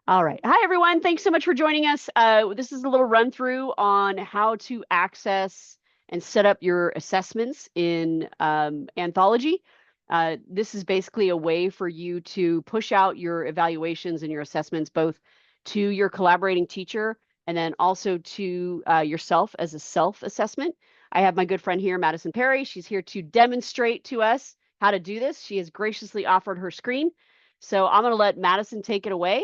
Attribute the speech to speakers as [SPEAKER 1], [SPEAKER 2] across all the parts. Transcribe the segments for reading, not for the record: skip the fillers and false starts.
[SPEAKER 1] All right. Hi, everyone. Thanks so much for joining us. This is a little run through on how to access and set up your assessments in Anthology. This is basically a way for you to push out your evaluations and your assessments both to your collaborating teacher and then also to yourself as a self-assessment. I have my good friend here, Madison Perry. She's here to demonstrate to us how to do this. She has graciously offered her screen. So I'm going to let Madison take it away.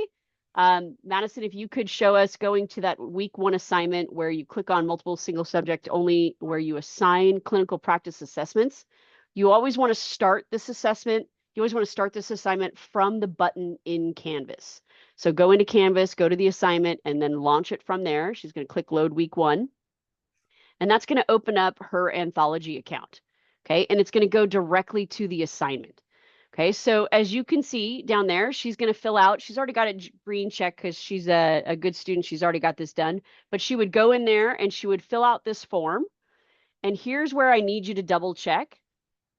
[SPEAKER 1] Madison, if you could show us going to that week 1 assignment where you click on multiple single subject only, where you assign clinical practice assessments. You always want to start this assessment. You always want to start this assignment from the button in Canvas. So go into Canvas, go to the assignment, and then launch it from there. She's going to click load week 1. And that's going to open up her Anthology account. Okay, and it's going to go directly to the assignment. Okay, so as you can see down there, she's going to fill out, she's already got a green check because she's a good student. She's already got this done, but she would go in there and she would fill out this form. And here's where I need you to double check.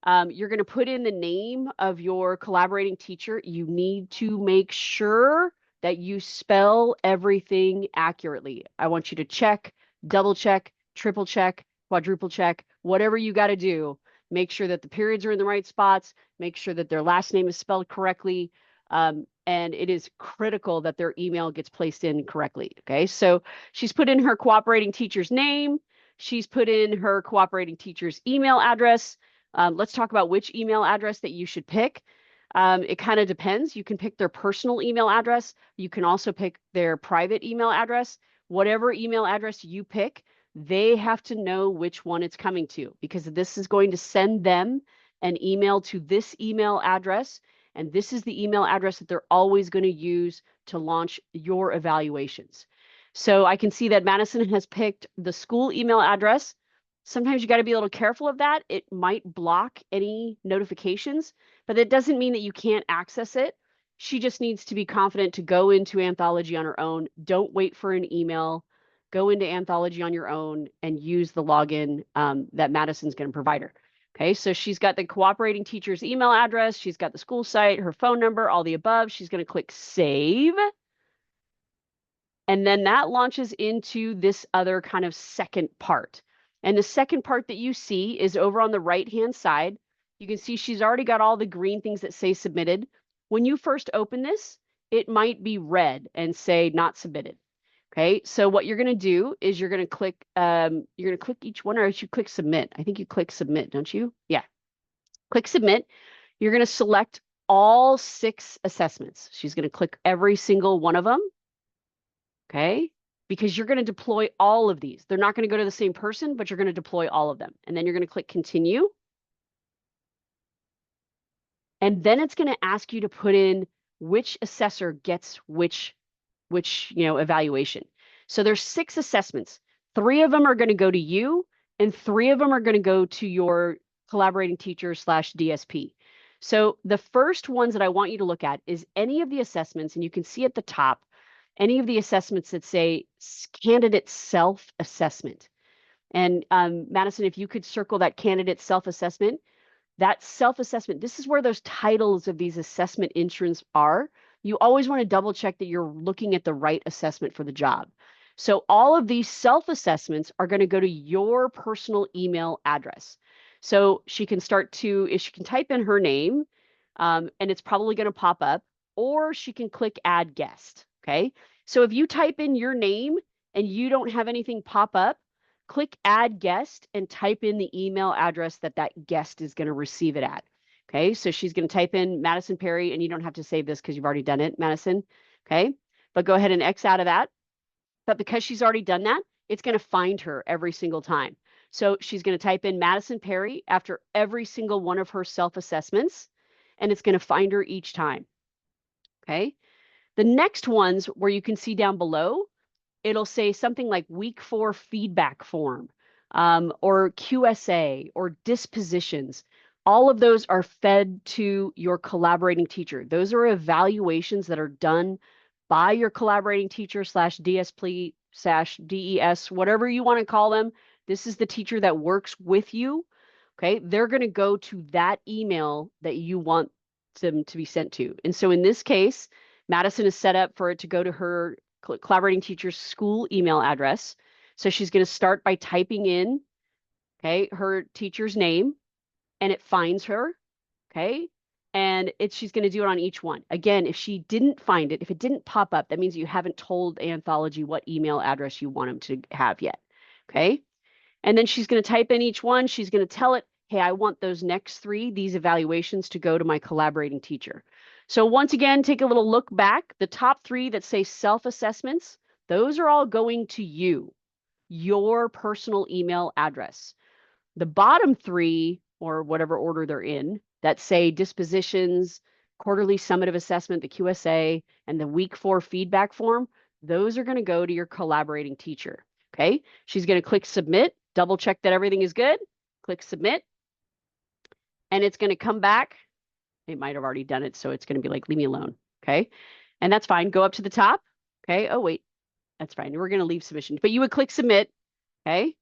[SPEAKER 1] You're going to put in the name of your collaborating teacher. You need to make sure that you spell everything accurately. I want you to check, double check, triple check, quadruple check, whatever you got to do. Make sure that the periods are in the right spots. Make sure that their last name is spelled correctly. And it is critical that their email gets placed in correctly. Okay, so she's put in her cooperating teacher's name. She's put in her cooperating teacher's email address. Let's talk about which email address that you should pick. It kind of depends. You can pick their personal email address. You can also pick their private email address. Whatever email address you pick, they have to know which one it's coming to, because this is going to send them an email to this email address. And this is the email address that they're always going to use to launch your evaluations. So I can see that Madison has picked the school email address. Sometimes you got to be a little careful of that. It might block any notifications, but that doesn't mean that you can't access it. She just needs to be confident to go into Anthology on her own. Don't wait for an email. Go into Anthology on your own and use the login that Madison's going to provide her. Okay, so she's got the cooperating teacher's email address. She's got the school site, her phone number, all the above. She's going to click Save. And then that launches into this other kind of second part. And the second part that you see is over on the right-hand side. You can see she's already got all the green things that say submitted. When you first open this, it might be red and say not submitted. Okay, so what you're going to do is you're going to click each one, or you should click submit. I think you click submit, don't you? Yeah. Click submit. You're going to select all 6 assessments. She's going to click every single one of them. Okay, because you're going to deploy all of these. They're not going to go to the same person, but you're going to deploy all of them. And then you're going to click continue. And then it's going to ask you to put in which assessor gets which evaluation. So there's 6 assessments. 3 of them are going to go to you, and 3 of them are going to go to your collaborating teacher / DSP. So the first ones that I want you to look at is any of the assessments, and you can see at the top, any of the assessments that say candidate self-assessment. And Madison, if you could circle that candidate self-assessment, this is where those titles of these assessment instruments are. You always want to double check that you're looking at the right assessment for the job. So all of these self-assessments are going to go to your personal email address. So she can she can type in her name, and it's probably going to pop up, or she can click add guest. Okay, so if you type in your name and you don't have anything pop up, click add guest and type in the email address that guest is going to receive it at. Okay, so she's going to type in Madison Perry, and you don't have to save this because you've already done it, Madison. Okay, but go ahead and X out of that. But because she's already done that, it's going to find her every single time. So she's going to type in Madison Perry after every single one of her self-assessments, and it's going to find her each time. Okay. The next ones where you can see down below, it'll say something like week 4 feedback form, or QSA or dispositions. All of those are fed to your collaborating teacher. Those are evaluations that are done by your collaborating teacher / DSP / DES, whatever you want to call them. This is the teacher that works with you. Okay, they're going to go to that email that you want them to be sent to. And so in this case, Madison is set up for it to go to her collaborating teacher's school email address. So she's going to start by typing in, okay, her teacher's name, and it finds her, okay? And she's going to do it on each one. Again, if she didn't find it, if it didn't pop up, that means you haven't told Anthology what email address you want them to have yet, okay? And then she's going to type in each one. She's going to tell it, hey, I want those next three, these evaluations, to go to my collaborating teacher. So once again, take a little look back. The top three that say self-assessments, those are all going to you, your personal email address. The bottom three, or whatever order they're in, that say dispositions, quarterly summative assessment, the QSA, and the week 4 feedback form, those are going to go to your collaborating teacher. Okay, she's going to click submit, double check that everything is good, click submit, and it's going to come back. It might have already done it, so it's going to be like, leave me alone. Okay, and that's fine. Go up to the top. Okay, oh wait, that's fine. We're going to leave submission, but you would click submit. Okay.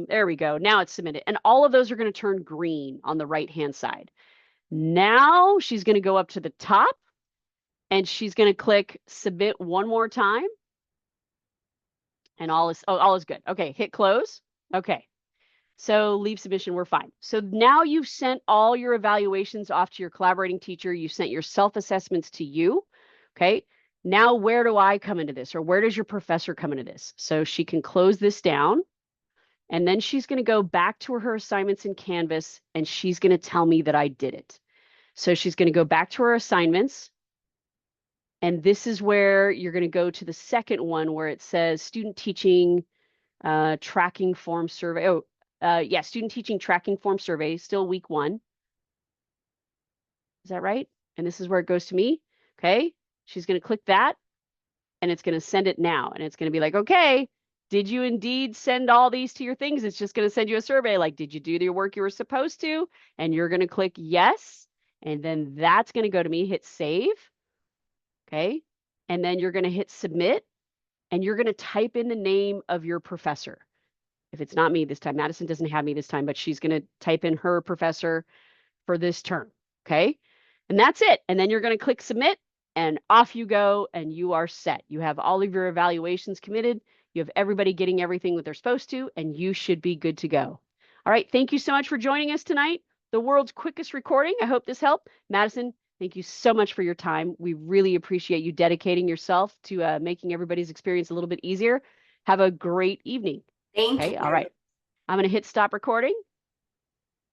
[SPEAKER 1] There we go. Now it's submitted. And all of those are going to turn green on the right-hand side. Now she's going to go up to the top and she's going to click submit one more time. And all is good. Okay, hit close. Okay. So leave submission, we're fine. So now you've sent all your evaluations off to your collaborating teacher. You sent your self-assessments to you. Okay. Now where do I come into this, or where does your professor come into this? So she can close this down. And then she's going to go back to her assignments in Canvas, and she's going to tell me that I did it. So she's going to go back to her assignments. And this is where you're going to go to the second one where it says student teaching tracking form survey. Oh, yeah, student teaching tracking form survey, still week 1. Is that right? And this is where it goes to me. Okay. She's going to click that, and it's going to send it now. And it's going to be like, okay, did you indeed send all these to your things? It's just going to send you a survey like, did you do your work you were supposed to? And you're going to click yes. And then that's going to go to me, hit save. Okay. And then you're going to hit submit, and you're going to type in the name of your professor. If it's not me this time, Madison doesn't have me this time, but she's going to type in her professor for this term. Okay. And that's it. And then you're going to click submit, and off you go, and you are set. You have all of your evaluations committed. You have everybody getting everything that they're supposed to, and you should be good to go. All right. Thank you so much for joining us tonight. The world's quickest recording. I hope this helped. Madison, thank you so much for your time. We really appreciate you dedicating yourself to making everybody's experience a little bit easier. Have a great evening.
[SPEAKER 2] Thank
[SPEAKER 1] Okay.
[SPEAKER 2] you.
[SPEAKER 1] All right. I'm going to hit stop recording.